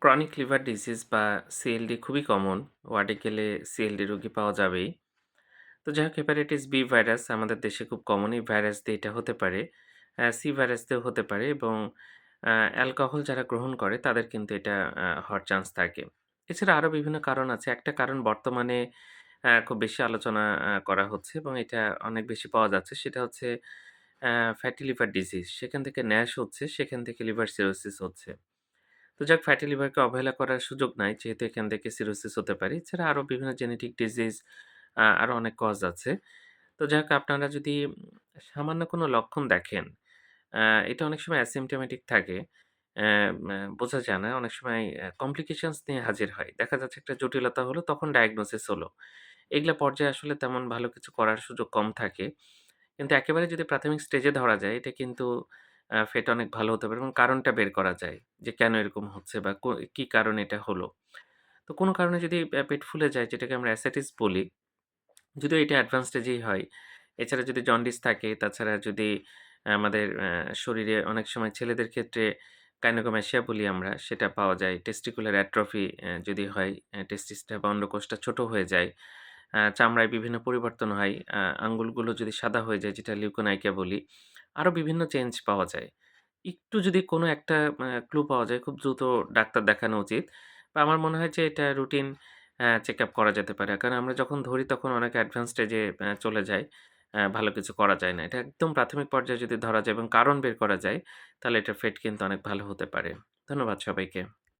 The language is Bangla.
ক্রনিক লিভার ডিজিজ বা সিএলডি খুবই কমন। ওয়ার্ডে গেলে সিএলডি রোগী পাওয়া যাবেই। তো যাই হোক হেপাটাইটিস বি ভাইরাস আমাদের দেশে খুব কমন। এই ভাইরাস দিয়ে এটা হতে পারে। সি ভাইরাস দিয়েও হতে পারে এবং অ্যালকোহল যারা গ্রহণ করে তাদের কিন্তু এটা হওয়ার চান্স থাকে। এছাড়া আরো বিভিন্ন কারণ আছে। একটা কারণ বর্তমানে খুব বেশি আলোচনা করা হচ্ছে এবং এটা অনেক বেশি পাওয়া যাচ্ছে। সেটা হচ্ছে ফ্যাটি লিভার ডিজিজ। সেখান থেকে ন্যাশ হচ্ছে, সেখান থেকে লিভার সিরোসিস হচ্ছে। তো যাক ফ্যাটি লিভারকে অবহেলা করার সুযোগ নাই। যেহেতু এখান থেকে সিরোসিস হতে পারে। এছাড়া আরো বিভিন্ন জেনেটিক ডিজিজ আরো অনেক কজ আছে। তো যাই হোক আপনারা যদি সামান্য কোনো লক্ষণ দেখেন, আ এটা অনেক সময় অ্যাসিম্পটোমেটিক থাকে। অ্যা ম্যা বোঝা যায় না। অনেক সময় কমপ্লিকেশনস নিয়ে হাজির হয়। দেখা যাচ্ছে একটা জটিলতা হলো তখন ডায়াগনোসিস হলো। এগুলা পর্যায়ে আসলে তেমন ভালো কিছু করার সুযোগ কম থাকে। কিন্তু একেবারে যদি প্রাথমিক স্টেজে ধরা যায়, এটা কিন্তু ফেট অনেক ভালো হতে পারে এবং কারণটা বের করা যায় যে কেন এরকম হচ্ছে বা কি কারণে এটা হলো। তো কোনো কারণে যদি পেট ফুলে যায় যেটাকে আমরা অ্যাসিটিস বলি, যদিও এটা অ্যাডভান্স স্টেজেই হয়। এছাড়া যদি জন্ডিস থাকে, তাছাড়া যদি আমাদের শরীরে অনেক সময় ছেলেদের ক্ষেত্রে গাইনোকোমাস্টিয়া বলি আমরা, সেটা পাওয়া যায়। টেস্টিকুলার অ্যাট্রফি যদি হয়, টেস্টিসটা বা অন্ডকোষটা ছোট হয়ে যায়। চামড়ায় বিভিন্ন পরিবর্তন হয়। আঙ্গুলগুলো যদি সাদা হয়ে যায় যেটা লিউকোনাইকিয়া বলি। আরো বিভিন্ন চেঞ্জ পাওয়া যায়। একটু যদি কোনো একটা ক্লু পাওয়া যায় খুব দ্রুত ডাক্তার দেখানো উচিত। বা আমার মনে হয় যে এটা রুটিন চেকআপ করা যেতে পারে। কারণ আমরা যখন ধরি তখন অনেক অ্যাডভান্স স্টেজে চলে যায়। ভালো কিছু করা যায় না। এটা একদম প্রাথমিক পর্যায়ে যদি ধরা যায় এবং কারণ বের করা যায়, তাহলে এটার ফেট কিন্তু অনেক ভালো হতে পারে। ধন্যবাদ সবাইকে।